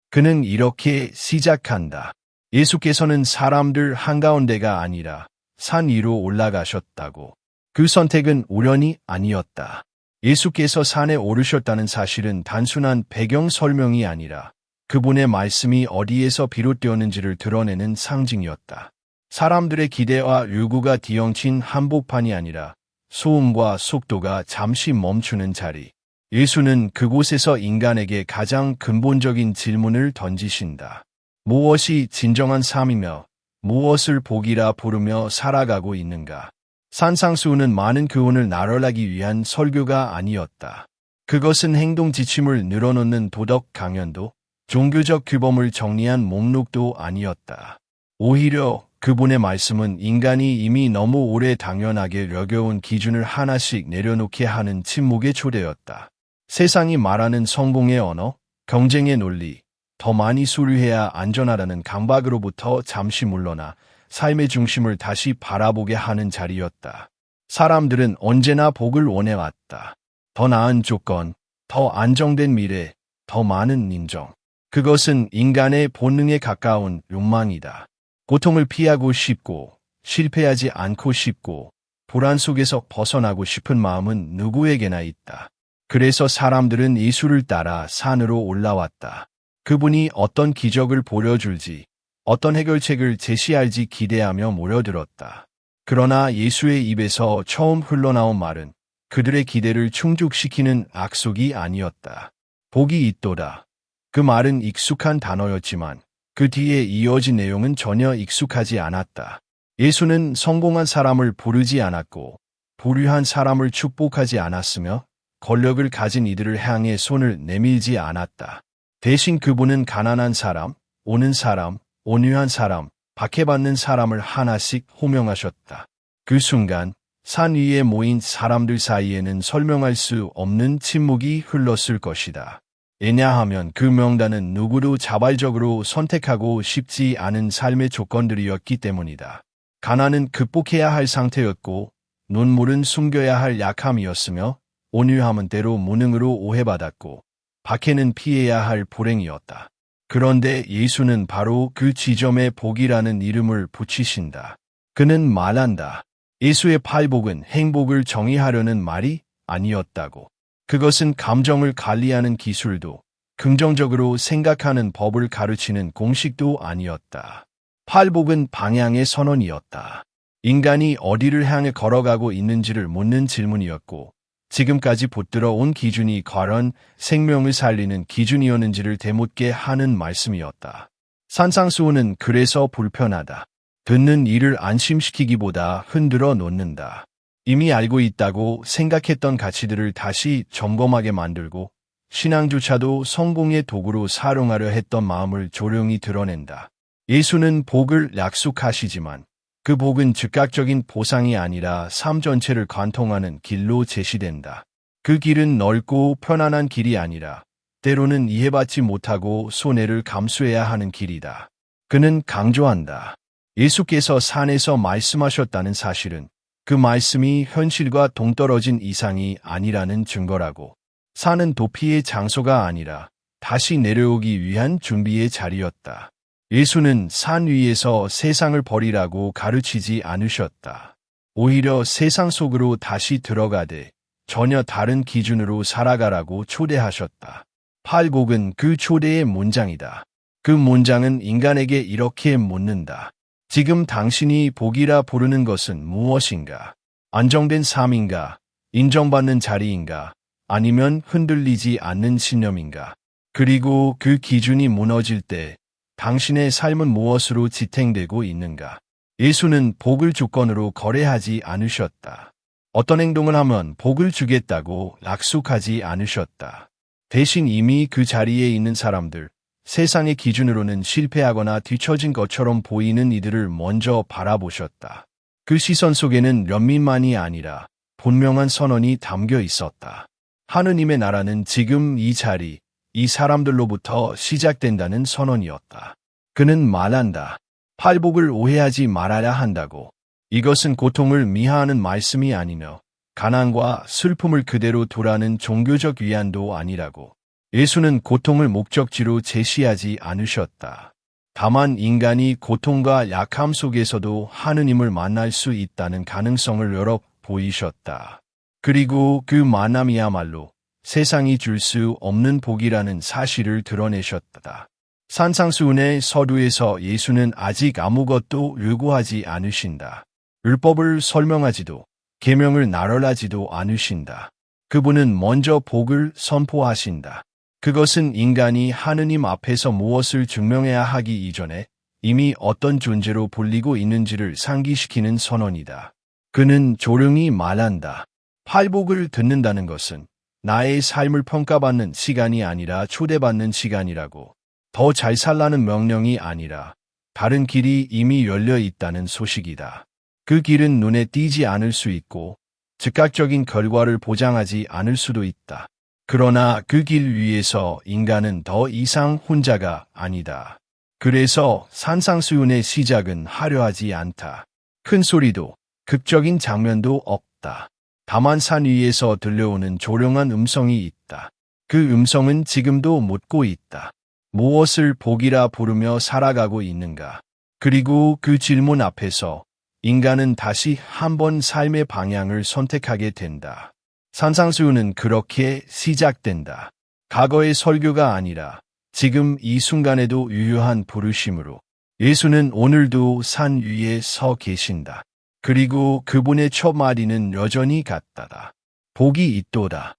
그는 이렇게 시작한다. 예수께서는 사람들 한가운데가 아니라 산 위로 올라가셨다고. 그 선택은 우연이 아니었다. 예수께서 산에 오르셨다는 사실은 단순한 배경 설명이 아니라 그분의 말씀이 어디에서 비롯되었는지를 드러내는 상징이었다. 사람들의 기대와 요구가 뒤엉킨 한복판이 아니라 소음과 속도가 잠시 멈추는 자리. 예수는 그곳에서 인간에게 가장 근본적인 질문을 던지신다. 무엇이 진정한 삶이며 무엇을 복이라 부르며 살아가고 있는가? 산상수훈은 많은 교훈을 나열하기 위한 설교가 아니었다. 그것은 행동 지침을 늘어놓는 도덕 강연도 종교적 규범을 정리한 목록도 아니었다. 오히려 그분의 말씀은 인간이 이미 너무 오래 당연하게 여겨온 기준을 하나씩 내려놓게 하는 침묵의 초대였다. 세상이 말하는 성공의 언어, 경쟁의 논리, 더 많이 수료해야 안전하다는 강박으로부터 잠시 물러나 삶의 중심을 다시 바라보게 하는 자리였다. 사람들은 언제나 복을 원해왔다. 더 나은 조건, 더 안정된 미래, 더 많은 인정. 그것은 인간의 본능에 가까운 욕망이다. 고통을 피하고 싶고, 실패하지 않고 싶고, 불안 속에서 벗어나고 싶은 마음은 누구에게나 있다. 그래서 사람들은 예수를 따라 산으로 올라왔다. 그분이 어떤 기적을 보여줄지, 어떤 해결책을 제시할지 기대하며 모여들었다. 그러나 예수의 입에서 처음 흘러나온 말은 그들의 기대를 충족시키는 악속이 아니었다. 복이 있도다. 그 말은 익숙한 단어였지만 그 뒤에 이어진 내용은 전혀 익숙하지 않았다. 예수는 성공한 사람을 부르지 않았고 부유한 사람을 축복하지 않았으며 권력을 가진 이들을 향해 손을 내밀지 않았다. 대신 그분은 가난한 사람, 오는 사람, 온유한 사람, 박해받는 사람을 하나씩 호명하셨다. 그 순간 산 위에 모인 사람들 사이에는 설명할 수 없는 침묵이 흘렀을 것이다. 왜냐하면 그 명단은 누구도 자발적으로 선택하고 싶지 않은 삶의 조건들이었기 때문이다. 가난은 극복해야 할 상태였고 눈물은 숨겨야 할 약함이었으며 온유함은 때로 무능으로 오해받았고 박해는 피해야 할 불행이었다. 그런데 예수는 바로 그 지점에 복이라는 이름을 붙이신다. 그는 말한다. 예수의 팔복은 행복을 정의하려는 말이 아니었다고. 그것은 감정을 관리하는 기술도 긍정적으로 생각하는 법을 가르치는 공식도 아니었다. 팔복은 방향의 선언이었다. 인간이 어디를 향해 걸어가고 있는지를 묻는 질문이었고 지금까지 붙들어 온 기준이 과연 생명을 살리는 기준이었는지를 되묻게 하는 말씀이었다. 산상수훈은 그래서 불편하다. 듣는 이를 안심시키기보다 흔들어 놓는다. 이미 알고 있다고 생각했던 가치들을 다시 점검하게 만들고 신앙조차도 성공의 도구로 사용하려 했던 마음을 조용히 드러낸다. 예수는 복을 약속하시지만 그 복은 즉각적인 보상이 아니라 삶 전체를 관통하는 길로 제시된다. 그 길은 넓고 편안한 길이 아니라 때로는 이해받지 못하고 손해를 감수해야 하는 길이다. 그는 강조한다. 예수께서 산에서 말씀하셨다는 사실은 그 말씀이 현실과 동떨어진 이상이 아니라는 증거라고. 산은 도피의 장소가 아니라 다시 내려오기 위한 준비의 자리였다. 예수는 산 위에서 세상을 버리라고 가르치지 않으셨다. 오히려 세상 속으로 다시 들어가되 전혀 다른 기준으로 살아가라고 초대하셨다. 팔복은 그 초대의 문장이다. 그 문장은 인간에게 이렇게 묻는다. 지금 당신이 복이라 부르는 것은 무엇인가? 안정된 삶인가? 인정받는 자리인가? 아니면 흔들리지 않는 신념인가? 그리고 그 기준이 무너질 때 당신의 삶은 무엇으로 지탱되고 있는가? 예수는 복을 조건으로 거래하지 않으셨다. 어떤 행동을 하면 복을 주겠다고 약속하지 않으셨다. 대신 이미 그 자리에 있는 사람들, 세상의 기준으로는 실패하거나 뒤처진 것처럼 보이는 이들을 먼저 바라보셨다. 그 시선 속에는 연민만이 아니라 분명한 선언이 담겨 있었다. 하느님의 나라는 지금 이 자리, 이 사람들로부터 시작된다는 선언이었다. 그는 말한다. 팔복을 오해하지 말아야 한다고. 이것은 고통을 미화하는 말씀이 아니며 가난과 슬픔을 그대로 두라는 종교적 위안도 아니라고. 예수는 고통을 목적지로 제시하지 않으셨다. 다만 인간이 고통과 약함 속에서도 하느님을 만날 수 있다는 가능성을 열어 보이셨다. 그리고 그 만남이야말로 세상이 줄 수 없는 복이라는 사실을 드러내셨다. 산상수훈의 서두에서 예수는 아직 아무것도 요구하지 않으신다. 율법을 설명하지도 계명을 나열하지도 않으신다. 그분은 먼저 복을 선포하신다. 그것은 인간이 하느님 앞에서 무엇을 증명해야 하기 이전에 이미 어떤 존재로 불리고 있는지를 상기시키는 선언이다. 그는 조용히 말한다. 팔복을 듣는다는 것은 나의 삶을 평가받는 시간이 아니라 초대받는 시간이라고. 더 잘 살라는 명령이 아니라 다른 길이 이미 열려 있다는 소식이다. 그 길은 눈에 띄지 않을 수 있고 즉각적인 결과를 보장하지 않을 수도 있다. 그러나 그 길 위에서 인간은 더 이상 혼자가 아니다. 그래서 산상수훈의 시작은 화려하지 않다. 큰 소리도 극적인 장면도 없다. 다만 산 위에서 들려오는 조용한 음성이 있다. 그 음성은 지금도 묻고 있다. 무엇을 복이라 부르며 살아가고 있는가? 그리고 그 질문 앞에서 인간은 다시 한번 삶의 방향을 선택하게 된다. 산상수훈은 그렇게 시작된다. 과거의 설교가 아니라 지금 이 순간에도 유효한 부르심으로 예수는 오늘도 산 위에 서 계신다. 그리고 그분의 첫 마디는 여전히 같다. 복이 있도다.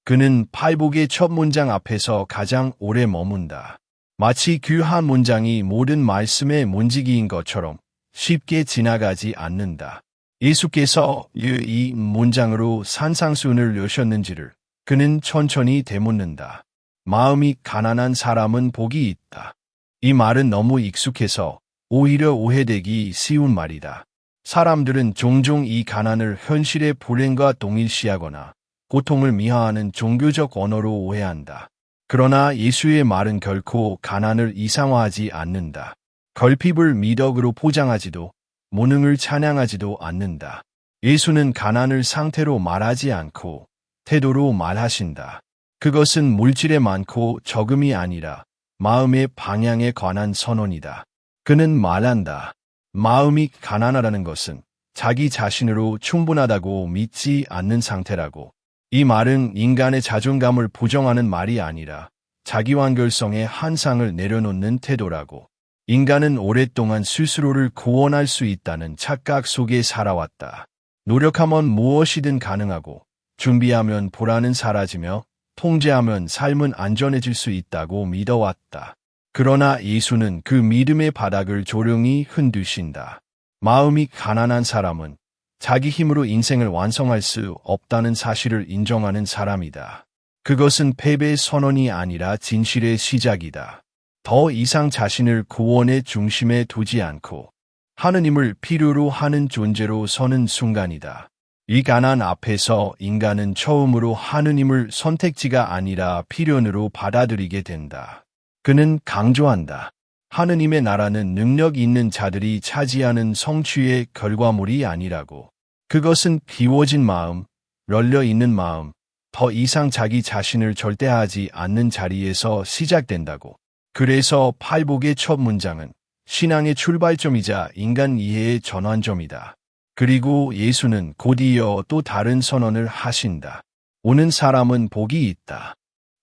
그는 팔복의 첫 문장 앞에서 가장 오래 머문다. 마치 그 한 문장이 모든 말씀의 문지기인 것처럼 쉽게 지나가지 않는다. 예수께서 이 문장으로 산상수훈을 여셨는지를 그는 천천히 되묻는다. 마음이 가난한 사람은 복이 있다. 이 말은 너무 익숙해서 오히려 오해되기 쉬운 말이다. 사람들은 종종 이 가난을 현실의 불행과 동일시하거나 고통을 미화하는 종교적 언어로 오해한다. 그러나 예수의 말은 결코 가난을 이상화하지 않는다. 결핍을 미덕으로 포장하지도 무능을 찬양하지도 않는다. 예수는 가난을 상태로 말하지 않고 태도로 말하신다. 그것은 물질에 많고 적음이 아니라 마음의 방향에 관한 선언이다. 그는 말한다. 마음이 가난하다는 것은 자기 자신으로 충분하다고 믿지 않는 상태라고. 이 말은 인간의 자존감을 부정하는 말이 아니라 자기완결성의 한상을 내려놓는 태도라고. 인간은 오랫동안 스스로를 구원할 수 있다는 착각 속에 살아왔다. 노력하면 무엇이든 가능하고 준비하면 불안은 사라지며 통제하면 삶은 안전해질 수 있다고 믿어왔다. 그러나 예수는 그 믿음의 바닥을 조용히 흔드신다. 마음이 가난한 사람은 자기 힘으로 인생을 완성할 수 없다는 사실을 인정하는 사람이다. 그것은 패배의 선언이 아니라 진실의 시작이다. 더 이상 자신을 구원의 중심에 두지 않고 하느님을 필요로 하는 존재로 서는 순간이다. 이 가난 앞에서 인간은 처음으로 하느님을 선택지가 아니라 필연으로 받아들이게 된다. 그는 강조한다. 하느님의 나라는 능력 있는 자들이 차지하는 성취의 결과물이 아니라고. 그것은 비워진 마음, 열려있는 마음, 더 이상 자기 자신을 절대하지 않는 자리에서 시작된다고. 그래서 팔복의 첫 문장은 신앙의 출발점이자 인간 이해의 전환점이다. 그리고 예수는 곧이어 또 다른 선언을 하신다. 오는 사람은 복이 있다.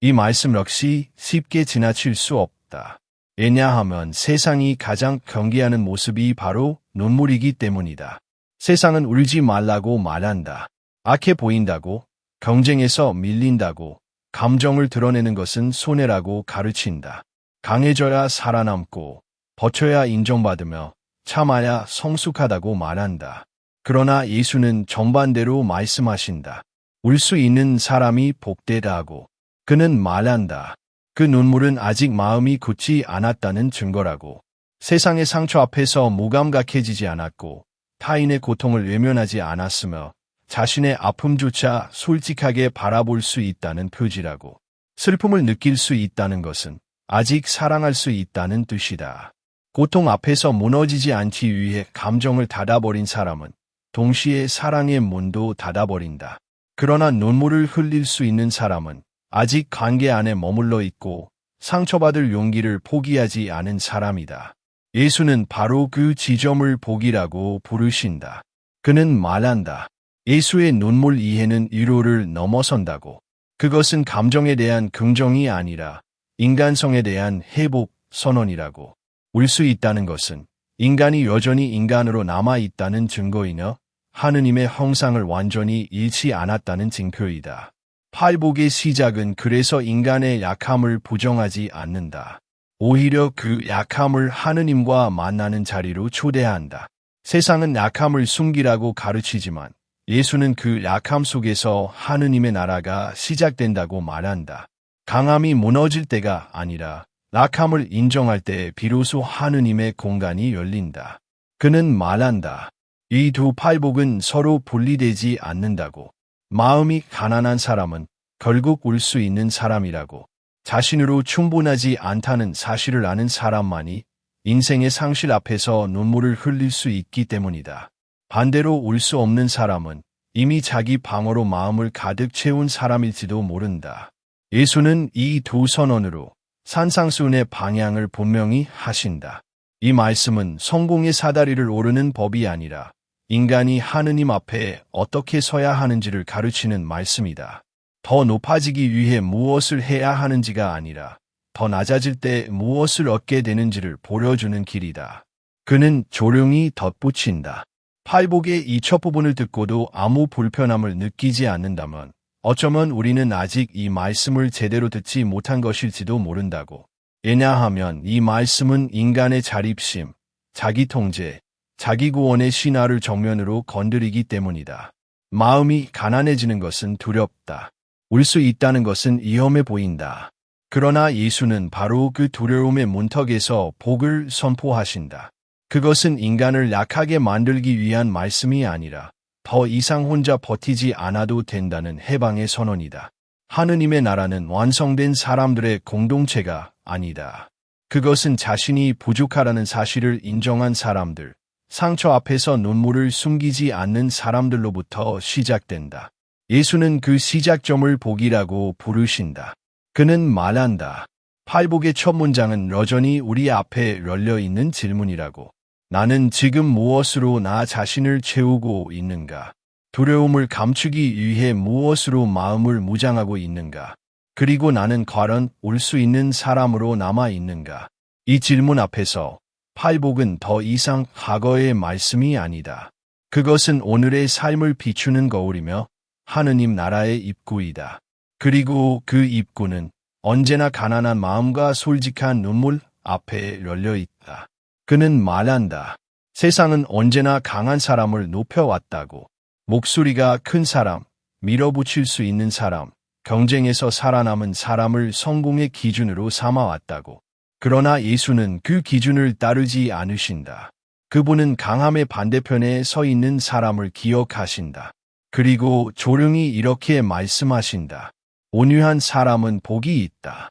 이 말씀 역시 쉽게 지나칠 수 없다. 왜냐하면 세상이 가장 경계하는 모습이 바로 눈물이기 때문이다. 세상은 울지 말라고 말한다. 악해 보인다고, 경쟁에서 밀린다고, 감정을 드러내는 것은 손해라고 가르친다. 강해져야 살아남고, 버텨야 인정받으며, 참아야 성숙하다고 말한다. 그러나 예수는 정반대로 말씀하신다. 울 수 있는 사람이 복되다고. 그는 말한다. 그 눈물은 아직 마음이 굳지 않았다는 증거라고. 세상의 상처 앞에서 무감각해지지 않았고 타인의 고통을 외면하지 않았으며 자신의 아픔조차 솔직하게 바라볼 수 있다는 표지라고. 슬픔을 느낄 수 있다는 것은 아직 사랑할 수 있다는 뜻이다. 고통 앞에서 무너지지 않기 위해 감정을 닫아버린 사람은 동시에 사랑의 문도 닫아버린다. 그러나 눈물을 흘릴 수 있는 사람은 아직 관계 안에 머물러 있고 상처받을 용기를 포기하지 않은 사람이다. 예수는 바로 그 지점을 복이라고 부르신다. 그는 말한다. 예수의 눈물 이해는 위로를 넘어선다고. 그것은 감정에 대한 긍정이 아니라 인간성에 대한 회복 선언이라고. 울 수 있다는 것은 인간이 여전히 인간으로 남아있다는 증거이며 하느님의 형상을 완전히 잃지 않았다는 징표이다. 팔복의 시작은 그래서 인간의 약함을 부정하지 않는다. 오히려 그 약함을 하느님과 만나는 자리로 초대한다. 세상은 약함을 숨기라고 가르치지만 예수는 그 약함 속에서 하느님의 나라가 시작된다고 말한다. 강함이 무너질 때가 아니라 약함을 인정할 때 비로소 하느님의 공간이 열린다. 그는 말한다. 이 두 팔복은 서로 분리되지 않는다고. 마음이 가난한 사람은 결국 울 수 있는 사람이라고. 자신으로 충분하지 않다는 사실을 아는 사람만이 인생의 상실 앞에서 눈물을 흘릴 수 있기 때문이다. 반대로 울 수 없는 사람은 이미 자기 방어로 마음을 가득 채운 사람일지도 모른다. 예수는 이 두 선언으로 산상수훈의 방향을 분명히 하신다. 이 말씀은 성공의 사다리를 오르는 법이 아니라 인간이 하느님 앞에 어떻게 서야 하는지를 가르치는 말씀이다. 더 높아지기 위해 무엇을 해야 하는지가 아니라 더 낮아질 때 무엇을 얻게 되는지를 보여주는 길이다. 그는 조용히 덧붙인다. 팔복의 이 첫 부분을 듣고도 아무 불편함을 느끼지 않는다면 어쩌면 우리는 아직 이 말씀을 제대로 듣지 못한 것일지도 모른다고. 왜냐하면 이 말씀은 인간의 자립심, 자기 통제, 자기 구원의 신화를 정면으로 건드리기 때문이다. 마음이 가난해지는 것은 두렵다. 울 수 있다는 것은 위험해 보인다. 그러나 예수는 바로 그 두려움의 문턱에서 복을 선포하신다. 그것은 인간을 약하게 만들기 위한 말씀이 아니라 더 이상 혼자 버티지 않아도 된다는 해방의 선언이다. 하느님의 나라는 완성된 사람들의 공동체가 아니다. 그것은 자신이 부족하다는 사실을 인정한 사람들, 상처 앞에서 눈물을 숨기지 않는 사람들로부터 시작된다. 예수는 그 시작점을 복이라고 부르신다. 그는 말한다. 팔복의 첫 문장은 여전히 우리 앞에 열려있는 질문이라고. 나는 지금 무엇으로 나 자신을 채우고 있는가? 두려움을 감추기 위해 무엇으로 마음을 무장하고 있는가? 그리고 나는 과연 울 수 있는 사람으로 남아 있는가? 이 질문 앞에서 팔복은 더 이상 과거의 말씀이 아니다. 그것은 오늘의 삶을 비추는 거울이며 하느님 나라의 입구이다. 그리고 그 입구는 언제나 가난한 마음과 솔직한 눈물 앞에 열려 있다. 그는 말한다. 세상은 언제나 강한 사람을 높여왔다고. 목소리가 큰 사람, 밀어붙일 수 있는 사람, 경쟁에서 살아남은 사람을 성공의 기준으로 삼아왔다고. 그러나 예수는 그 기준을 따르지 않으신다. 그분은 강함의 반대편에 서 있는 사람을 기억하신다. 그리고 조용히 이렇게 말씀하신다. 온유한 사람은 복이 있다.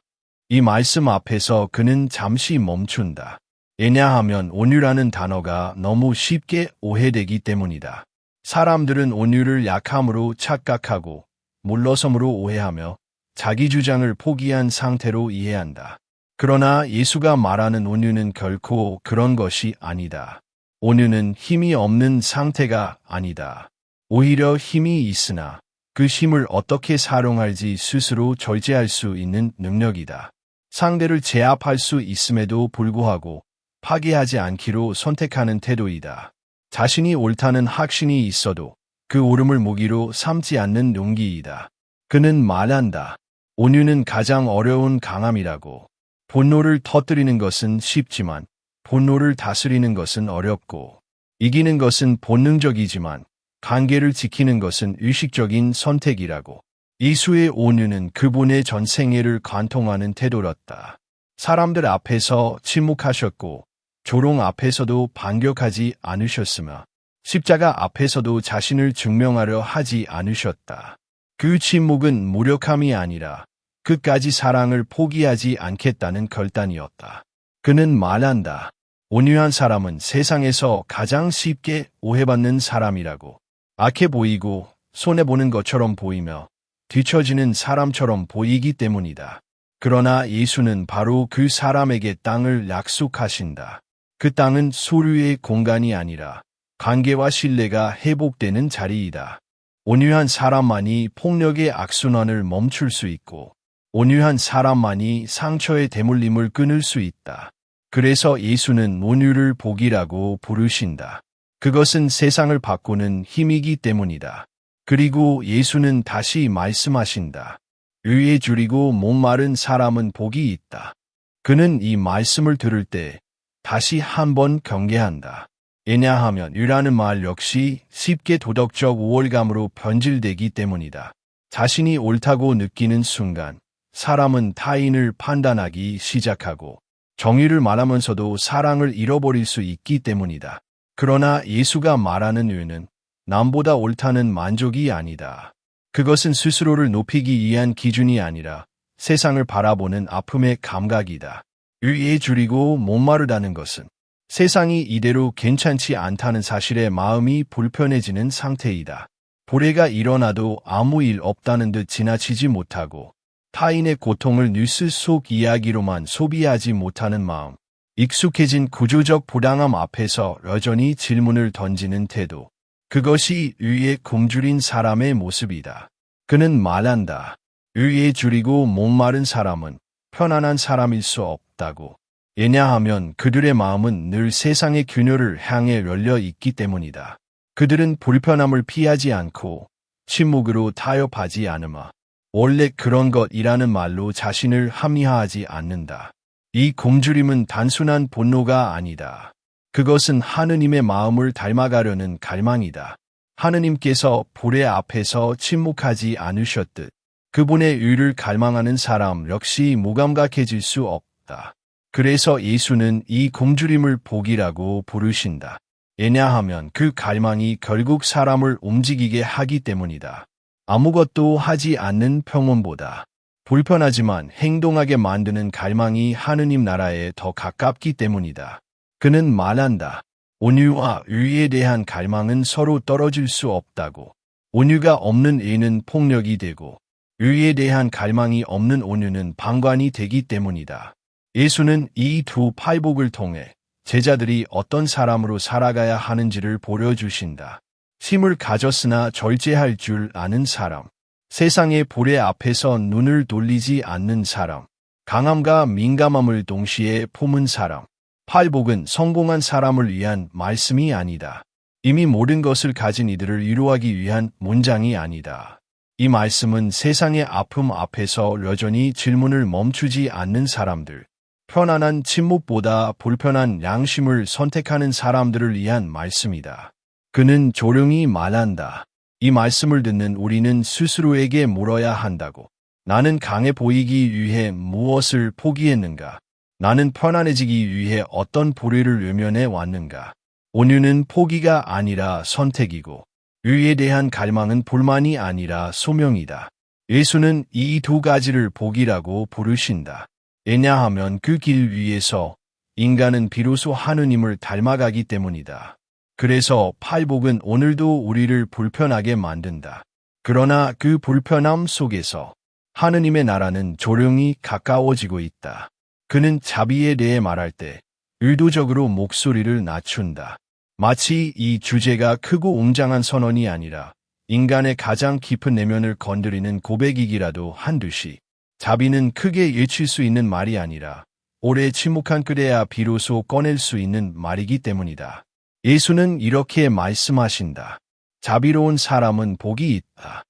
이 말씀 앞에서 그는 잠시 멈춘다. 왜냐하면 온유라는 단어가 너무 쉽게 오해되기 때문이다. 사람들은 온유를 약함으로 착각하고 물러섬으로 오해하며 자기 주장을 포기한 상태로 이해한다. 그러나 예수가 말하는 온유는 결코 그런 것이 아니다. 온유는 힘이 없는 상태가 아니다. 오히려 힘이 있으나 그 힘을 어떻게 사용할지 스스로 절제할 수 있는 능력이다. 상대를 제압할 수 있음에도 불구하고 파괴하지 않기로 선택하는 태도이다. 자신이 옳다는 확신이 있어도 그 옳음을 무기로 삼지 않는 용기이다. 그는 말한다. 온유는 가장 어려운 강함이라고. 분노를 터뜨리는 것은 쉽지만 분노를 다스리는 것은 어렵고 이기는 것은 본능적이지만 관계를 지키는 것은 의식적인 선택이라고. 예수의 온유는 그분의 전생애를 관통하는 태도였다. 사람들 앞에서 침묵하셨고 조롱 앞에서도 반격하지 않으셨으며 십자가 앞에서도 자신을 증명하려 하지 않으셨다. 그 침묵은 무력함이 아니라 끝까지 사랑을 포기하지 않겠다는 결단이었다. 그는 말한다. 온유한 사람은 세상에서 가장 쉽게 오해받는 사람이라고. 악해 보이고 손해보는 것처럼 보이며 뒤처지는 사람처럼 보이기 때문이다. 그러나 예수는 바로 그 사람에게 땅을 약속하신다. 그 땅은 소유의 공간이 아니라 관계와 신뢰가 회복되는 자리이다. 온유한 사람만이 폭력의 악순환을 멈출 수 있고 온유한 사람만이 상처의 대물림을 끊을 수 있다. 그래서 예수는 온유를 복이라고 부르신다. 그것은 세상을 바꾸는 힘이기 때문이다. 그리고 예수는 다시 말씀하신다. 의에 줄이고 목마른 사람은 복이 있다. 그는 이 말씀을 들을 때 다시 한번 경계한다. 왜냐하면 의라는 말 역시 쉽게 도덕적 우월감으로 변질되기 때문이다. 자신이 옳다고 느끼는 순간 사람은 타인을 판단하기 시작하고 정의를 말하면서도 사랑을 잃어버릴 수 있기 때문이다. 그러나 예수가 말하는 의는 남보다 옳다는 만족이 아니다. 그것은 스스로를 높이기 위한 기준이 아니라 세상을 바라보는 아픔의 감각이다. 의에 줄이고 목마르다는 것은 세상이 이대로 괜찮지 않다는 사실에 마음이 불편해지는 상태이다. 불의가 일어나도 아무 일 없다는 듯 지나치지 못하고 타인의 고통을 뉴스 속 이야기로만 소비하지 못하는 마음, 익숙해진 구조적 부당함 앞에서 여전히 질문을 던지는 태도, 그것이 의에 굶주린 사람의 모습이다. 그는 말한다. 의에 줄이고 목마른 사람은 편안한 사람일 수 없다고. 왜냐하면 그들의 마음은 늘 세상의 균열을 향해 열려 있기 때문이다. 그들은 불편함을 피하지 않고 침묵으로 타협하지 않으마. 원래 그런 것이라는 말로 자신을 합리화하지 않는다. 이 굶주림은 단순한 분노가 아니다. 그것은 하느님의 마음을 닮아가려는 갈망이다. 하느님께서 불의 앞에서 침묵하지 않으셨듯 그분의 의를 갈망하는 사람 역시 무감각해질 수 없다. 그래서 예수는 이 굶주림을 복이라고 부르신다. 왜냐하면 그 갈망이 결국 사람을 움직이게 하기 때문이다. 아무것도 하지 않는 평온보다 불편하지만 행동하게 만드는 갈망이 하느님 나라에 더 가깝기 때문이다. 그는 말한다. 온유와 의에 대한 갈망은 서로 떨어질 수 없다고. 온유가 없는 의는 폭력이 되고 의에 대한 갈망이 없는 온유는 방관이 되기 때문이다. 예수는 이 두 팔복을 통해 제자들이 어떤 사람으로 살아가야 하는지를 보여주신다. 힘을 가졌으나 절제할 줄 아는 사람, 세상의 불의 앞에서 눈을 돌리지 않는 사람, 강함과 민감함을 동시에 품은 사람. 팔복은 성공한 사람을 위한 말씀이 아니다. 이미 모든 것을 가진 이들을 위로하기 위한 문장이 아니다. 이 말씀은 세상의 아픔 앞에서 여전히 질문을 멈추지 않는 사람들, 편안한 침묵보다 불편한 양심을 선택하는 사람들을 위한 말씀이다. 그는 조용히 말한다. 이 말씀을 듣는 우리는 스스로에게 물어야 한다고. 나는 강해 보이기 위해 무엇을 포기했는가? 나는 편안해지기 위해 어떤 불의를 외면해 왔는가? 온유는 포기가 아니라 선택이고 의에 대한 갈망은 불만이 아니라 소명이다. 예수는 이 두 가지를 복이라고 부르신다. 왜냐하면 그 길 위에서 인간은 비로소 하느님을 닮아가기 때문이다. 그래서 팔복은 오늘도 우리를 불편하게 만든다. 그러나 그 불편함 속에서 하느님의 나라는 조용히 가까워지고 있다. 그는 자비에 대해 말할 때 의도적으로 목소리를 낮춘다. 마치 이 주제가 크고 웅장한 선언이 아니라 인간의 가장 깊은 내면을 건드리는 고백이기라도 한듯이. 자비는 크게 일칠 수 있는 말이 아니라 오래 침묵한 그래야 비로소 꺼낼 수 있는 말이기 때문이다. 예수는 이렇게 말씀하신다. 자비로운 사람은 복이 있다.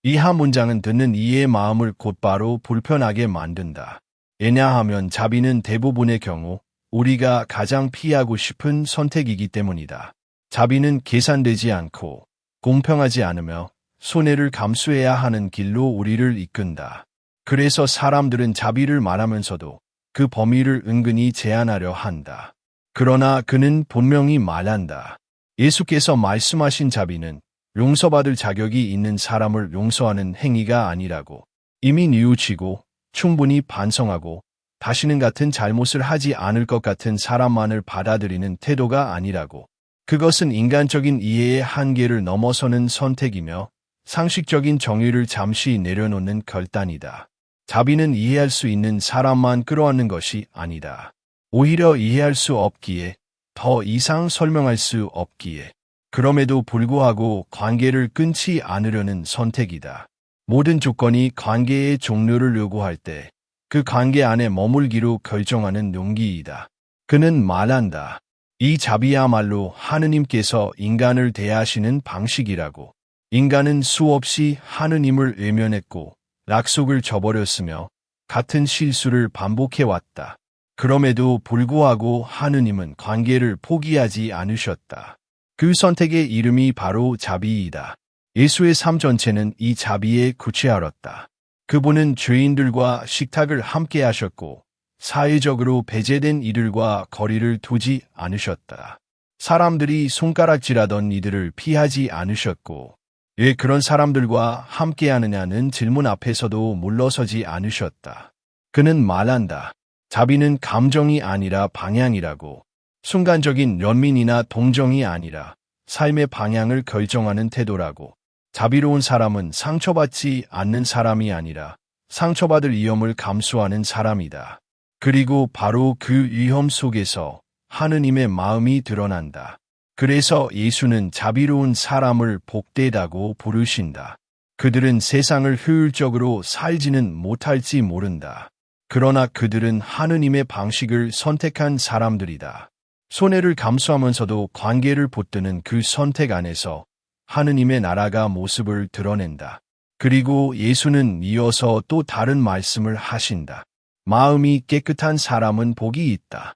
이 한 문장은 듣는 이의 마음을 곧바로 불편하게 만든다. 왜냐하면 자비는 대부분의 경우 우리가 가장 피하고 싶은 선택이기 때문이다. 자비는 계산되지 않고 공평하지 않으며 손해를 감수해야 하는 길로 우리를 이끈다. 그래서 사람들은 자비를 말하면서도 그 범위를 은근히 제한하려 한다. 그러나 그는 분명히 말한다. 예수께서 말씀하신 자비는 용서받을 자격이 있는 사람을 용서하는 행위가 아니라고. 이미 뉘우치고 충분히 반성하고 다시는 같은 잘못을 하지 않을 것 같은 사람만을 받아들이는 태도가 아니라고. 그것은 인간적인 이해의 한계를 넘어서는 선택이며 상식적인 정의를 잠시 내려놓는 결단이다. 자비는 이해할 수 있는 사람만 끌어안는 것이 아니다. 오히려 이해할 수 없기에, 더 이상 설명할 수 없기에, 그럼에도 불구하고 관계를 끊지 않으려는 선택이다. 모든 조건이 관계의 종료를 요구할 때 그 관계 안에 머물기로 결정하는 용기이다. 그는 말한다. 이 자비야말로 하느님께서 인간을 대하시는 방식이라고. 인간은 수없이 하느님을 외면했고 약속을 저버렸으며 같은 실수를 반복해왔다. 그럼에도 불구하고 하느님은 관계를 포기하지 않으셨다. 그 선택의 이름이 바로 자비이다. 예수의 삶 전체는 이 자비에 구체하였다. 그분은 죄인들과 식탁을 함께 하셨고 사회적으로 배제된 이들과 거리를 두지 않으셨다. 사람들이 손가락질하던 이들을 피하지 않으셨고 왜 그런 사람들과 함께하느냐는 질문 앞에서도 물러서지 않으셨다. 그는 말한다. 자비는 감정이 아니라 방향이라고. 순간적인 연민이나 동정이 아니라 삶의 방향을 결정하는 태도라고. 자비로운 사람은 상처받지 않는 사람이 아니라 상처받을 위험을 감수하는 사람이다. 그리고 바로 그 위험 속에서 하느님의 마음이 드러난다. 그래서 예수는 자비로운 사람을 복되다고 부르신다. 그들은 세상을 효율적으로 살지는 못할지 모른다. 그러나 그들은 하느님의 방식을 선택한 사람들이다. 손해를 감수하면서도 관계를 붙드는 그 선택 안에서 하느님의 나라가 모습을 드러낸다. 그리고 예수는 이어서 또 다른 말씀을 하신다. 마음이 깨끗한 사람은 복이 있다.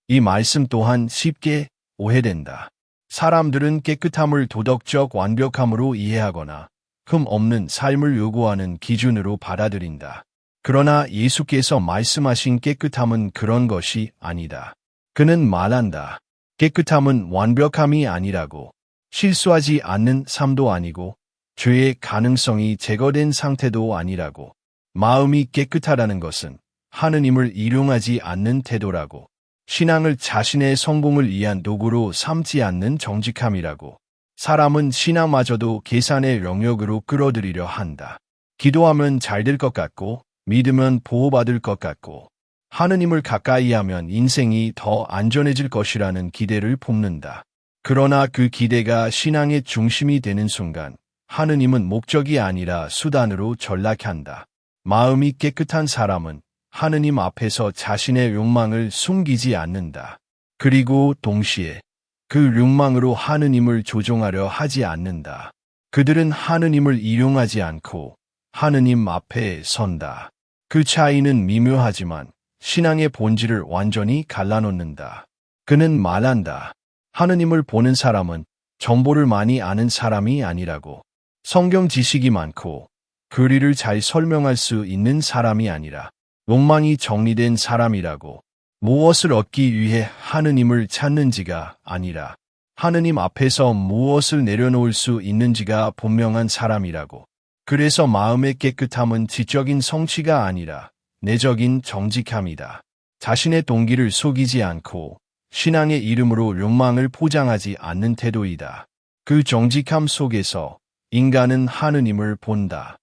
이 말씀 또한 쉽게 오해된다. 사람들은 깨끗함을 도덕적 완벽함으로 이해하거나 흠 없는 삶을 요구하는 기준으로 받아들인다. 그러나 예수께서 말씀하신 깨끗함은 그런 것이 아니다. 그는 말한다. 깨끗함은 완벽함이 아니라고. 실수하지 않는 삶도 아니고 죄의 가능성이 제거된 상태도 아니라고. 마음이 깨끗하다는 것은 하느님을 일용하지 않는 태도라고. 신앙을 자신의 성공을 위한 도구로 삼지 않는 정직함이라고. 사람은 신앙마저도 계산의 영역으로 끌어들이려 한다. 기도하면 잘 될 것 같고 믿으면 보호받을 것 같고 하느님을 가까이 하면 인생이 더 안전해질 것이라는 기대를 품는다. 그러나 그 기대가 신앙의 중심이 되는 순간 하느님은 목적이 아니라 수단으로 전락한다. 마음이 깨끗한 사람은 하느님 앞에서 자신의 욕망을 숨기지 않는다. 그리고 동시에 그 욕망으로 하느님을 조종하려 하지 않는다. 그들은 하느님을 일용하지 않고 하느님 앞에 선다. 그 차이는 미묘하지만 신앙의 본질을 완전히 갈라놓는다. 그는 말한다. 하느님을 보는 사람은 정보를 많이 아는 사람이 아니라고. 성경 지식이 많고 교리를 잘 설명할 수 있는 사람이 아니라 욕망이 정리된 사람이라고. 무엇을 얻기 위해 하느님을 찾는지가 아니라 하느님 앞에서 무엇을 내려놓을 수 있는지가 분명한 사람이라고. 그래서 마음의 깨끗함은 지적인 성취가 아니라 내적인 정직함이다. 자신의 동기를 속이지 않고 신앙의 이름으로 욕망을 포장하지 않는 태도이다. 그 정직함 속에서 인간은 하느님을 본다.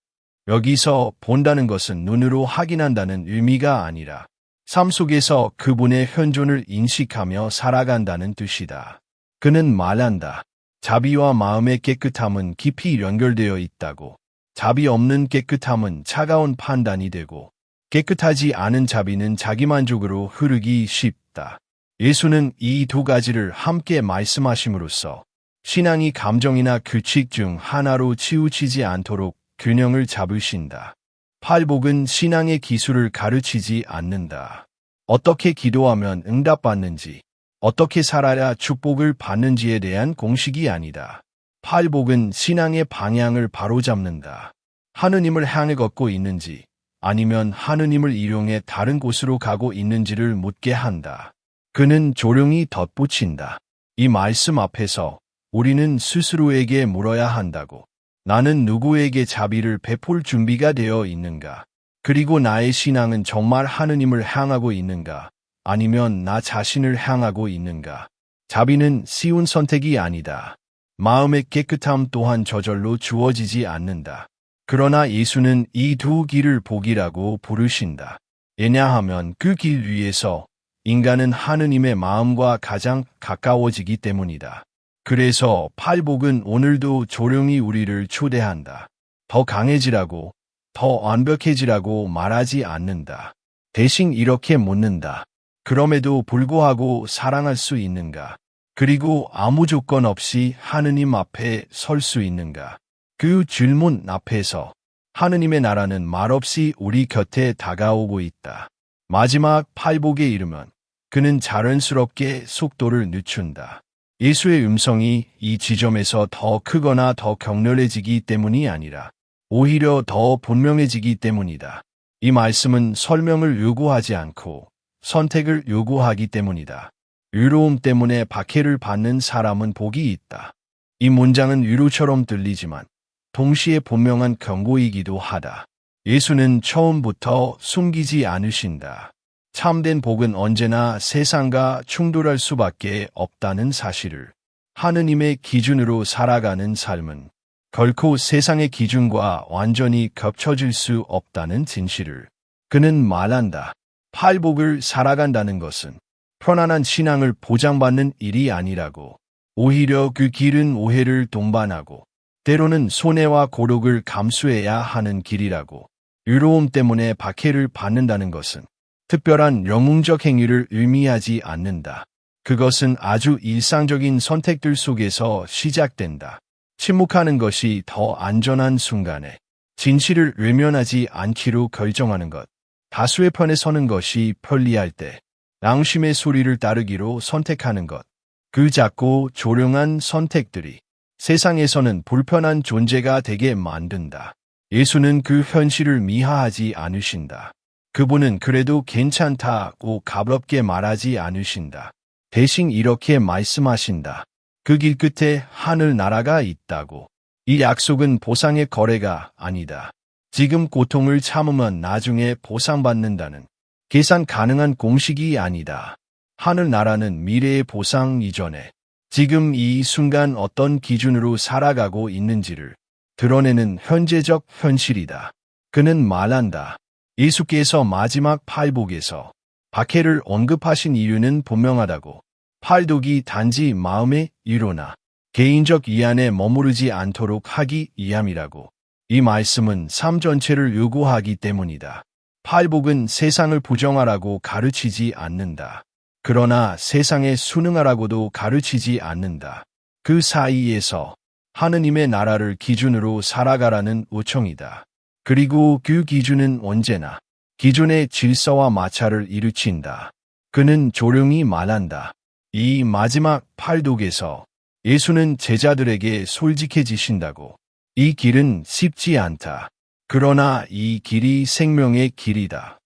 여기서 본다는 것은 눈으로 확인한다는 의미가 아니라 삶 속에서 그분의 현존을 인식하며 살아간다는 뜻이다. 그는 말한다. 자비와 마음의 깨끗함은 깊이 연결되어 있다고. 자비 없는 깨끗함은 차가운 판단이 되고 깨끗하지 않은 자비는 자기만족으로 흐르기 쉽다. 예수는 이 두 가지를 함께 말씀하심으로써 신앙이 감정이나 규칙 중 하나로 치우치지 않도록 균형을 잡으신다. 팔복은 신앙의 기술을 가르치지 않는다. 어떻게 기도하면 응답받는지, 어떻게 살아야 축복을 받는지에 대한 공식이 아니다. 팔복은 신앙의 방향을 바로잡는다. 하느님을 향해 걷고 있는지 아니면 하느님을 일용해 다른 곳으로 가고 있는지를 묻게 한다. 그는 조용히 덧붙인다. 이 말씀 앞에서 우리는 스스로에게 물어야 한다고. 나는 누구에게 자비를 베풀 준비가 되어 있는가? 그리고 나의 신앙은 정말 하느님을 향하고 있는가? 아니면 나 자신을 향하고 있는가? 자비는 쉬운 선택이 아니다. 마음의 깨끗함 또한 저절로 주어지지 않는다. 그러나 예수는 이 두 길을 복이라고 부르신다. 왜냐하면 그 길 위에서 인간은 하느님의 마음과 가장 가까워지기 때문이다. 그래서 팔복은 오늘도 조용히 우리를 초대한다. 더 강해지라고, 더 완벽해지라고 말하지 않는다. 대신 이렇게 묻는다. 그럼에도 불구하고 사랑할 수 있는가? 그리고 아무 조건 없이 하느님 앞에 설 수 있는가? 그 질문 앞에서 하느님의 나라는 말없이 우리 곁에 다가오고 있다. 마지막 팔복에 이르면 그는 자연스럽게 속도를 늦춘다. 예수의 음성이 이 지점에서 더 크거나 더 격렬해지기 때문이 아니라 오히려 더 분명해지기 때문이다. 이 말씀은 설명을 요구하지 않고 선택을 요구하기 때문이다. 의로움 때문에 박해를 받는 사람은 복이 있다. 이 문장은 위로처럼 들리지만 동시에 분명한 경고이기도 하다. 예수는 처음부터 숨기지 않으신다. 참된 복은 언제나 세상과 충돌할 수밖에 없다는 사실을, 하느님의 기준으로 살아가는 삶은 결코 세상의 기준과 완전히 겹쳐질 수 없다는 진실을 그는 말한다. 팔복을 살아간다는 것은 편안한 신앙을 보장받는 일이 아니라고, 오히려 그 길은 오해를 동반하고 때로는 손해와 고록을 감수해야 하는 길이라고, 의로움 때문에 박해를 받는다는 것은 특별한 영웅적 행위를 의미하지 않는다. 그것은 아주 일상적인 선택들 속에서 시작된다. 침묵하는 것이 더 안전한 순간에 진실을 외면하지 않기로 결정하는 것, 다수의 편에 서는 것이 편리할 때 양심의 소리를 따르기로 선택하는 것, 그 작고 조용한 선택들이 세상에서는 불편한 존재가 되게 만든다. 예수는 그 현실을 미화하지 않으신다. 그분은 그래도 괜찮다고 가볍게 말하지 않으신다. 대신 이렇게 말씀하신다. 그 길 끝에 하늘 나라가 있다고. 이 약속은 보상의 거래가 아니다. 지금 고통을 참으면 나중에 보상받는다는 계산 가능한 공식이 아니다. 하늘 나라는 미래의 보상 이전에 지금 이 순간 어떤 기준으로 살아가고 있는지를 드러내는 현재적 현실이다. 그는 말한다. 예수께서 마지막 팔복에서 박해를 언급하신 이유는 분명하다고. 팔독이 단지 마음의 위로나 개인적 위안에 머무르지 않도록 하기 위함이라고. 이 말씀은 삶 전체를 요구하기 때문이다. 팔복은 세상을 부정하라고 가르치지 않는다. 그러나 세상에 순응하라고도 가르치지 않는다. 그 사이에서 하느님의 나라를 기준으로 살아가라는 요청이다. 그리고 그 기준은 언제나 기존의 질서와 마찰을 일으킨다. 그는 조용히 말한다. 이 마지막 팔독에서 예수는 제자들에게 솔직해지신다고. 이 길은 쉽지 않다. 그러나 이 길이 생명의 길이다.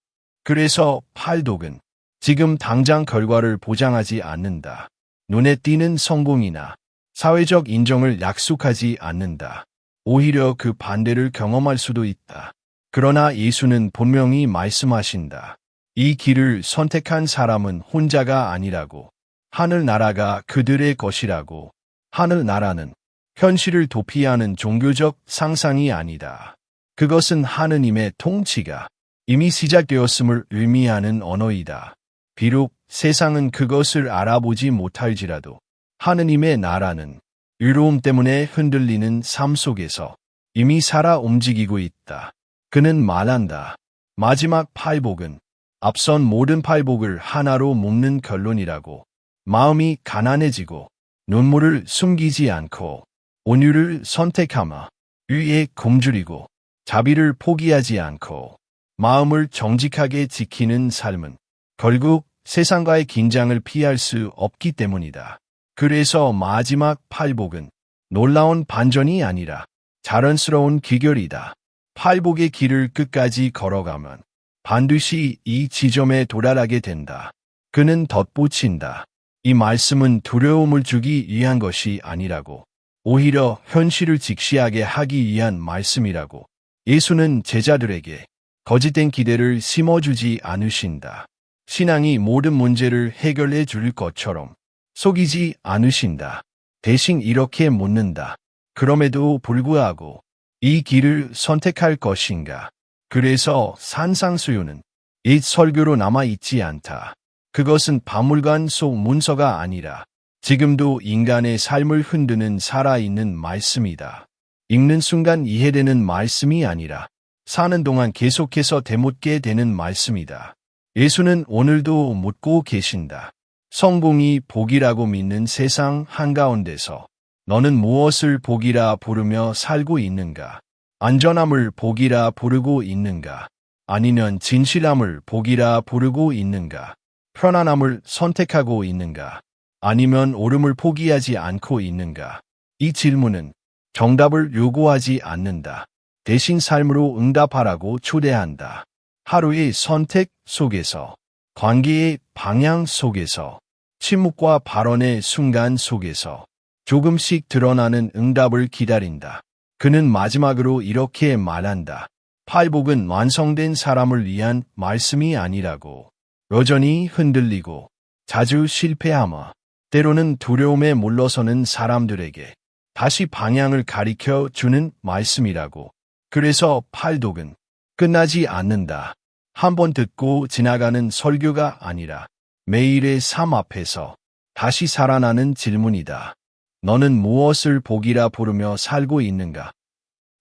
그래서 팔독은 지금 당장 결과를 보장하지 않는다. 눈에 띄는 성공이나 사회적 인정을 약속하지 않는다. 오히려 그 반대를 경험할 수도 있다. 그러나 예수는 분명히 말씀하신다. 이 길을 선택한 사람은 혼자가 아니라고. 하늘 나라가 그들의 것이라고. 하늘 나라는 현실을 도피하는 종교적 상상이 아니다. 그것은 하느님의 통치가 이미 시작되었음을 의미하는 언어이다. 비록 세상은 그것을 알아보지 못할지라도 하느님의 나라는 의로움 때문에 흔들리는 삶 속에서 이미 살아 움직이고 있다. 그는 말한다. 마지막 팔복은 앞선 모든 팔복을 하나로 묶는 결론이라고. 마음이 가난해지고 눈물을 숨기지 않고 온유를 선택하며 위에 굶주리고 자비를 포기하지 않고 마음을 정직하게 지키는 삶은 결국 세상과의 긴장을 피할 수 없기 때문이다. 그래서 마지막 팔복은 놀라운 반전이 아니라 자연스러운 기결이다. 팔복의 길을 끝까지 걸어가면 반드시 이 지점에 도달하게 된다. 그는 덧붙인다. 이 말씀은 두려움을 주기 위한 것이 아니라고. 오히려 현실을 직시하게 하기 위한 말씀이라고. 예수는 제자들에게 거짓된 기대를 심어주지 않으신다. 신앙이 모든 문제를 해결해 줄 것처럼 속이지 않으신다. 대신 이렇게 묻는다. 그럼에도 불구하고 이 길을 선택할 것인가? 그래서 산상수훈은 옛 설교로 남아있지 않다. 그것은 박물관 속 문서가 아니라 지금도 인간의 삶을 흔드는 살아있는 말씀이다. 읽는 순간 이해되는 말씀이 아니라 사는 동안 계속해서 되묻게 되는 말씀이다. 예수는 오늘도 묻고 계신다. 성공이 복이라고 믿는 세상 한가운데서 너는 무엇을 복이라 부르며 살고 있는가? 안전함을 복이라 부르고 있는가? 아니면 진실함을 복이라 부르고 있는가? 편안함을 선택하고 있는가? 아니면 옳음을 포기하지 않고 있는가? 이 질문은 정답을 요구하지 않는다. 대신 삶으로 응답하라고 초대한다. 하루의 선택 속에서, 관계의 방향 속에서, 침묵과 발언의 순간 속에서 조금씩 드러나는 응답을 기다린다. 그는 마지막으로 이렇게 말한다. 팔복은 완성된 사람을 위한 말씀이 아니라고. 여전히 흔들리고 자주 실패하며 때로는 두려움에 물러서는 사람들에게 다시 방향을 가리켜 주는 말씀이라고. 그래서 팔독은 끝나지 않는다. 한 번 듣고 지나가는 설교가 아니라 매일의 삶 앞에서 다시 살아나는 질문이다. 너는 무엇을 복이라 부르며 살고 있는가?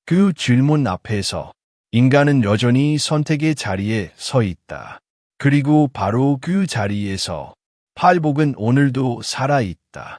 그 질문 앞에서 인간은 여전히 선택의 자리에 서 있다. 그리고 바로 그 자리에서 팔복은 오늘도 살아있다.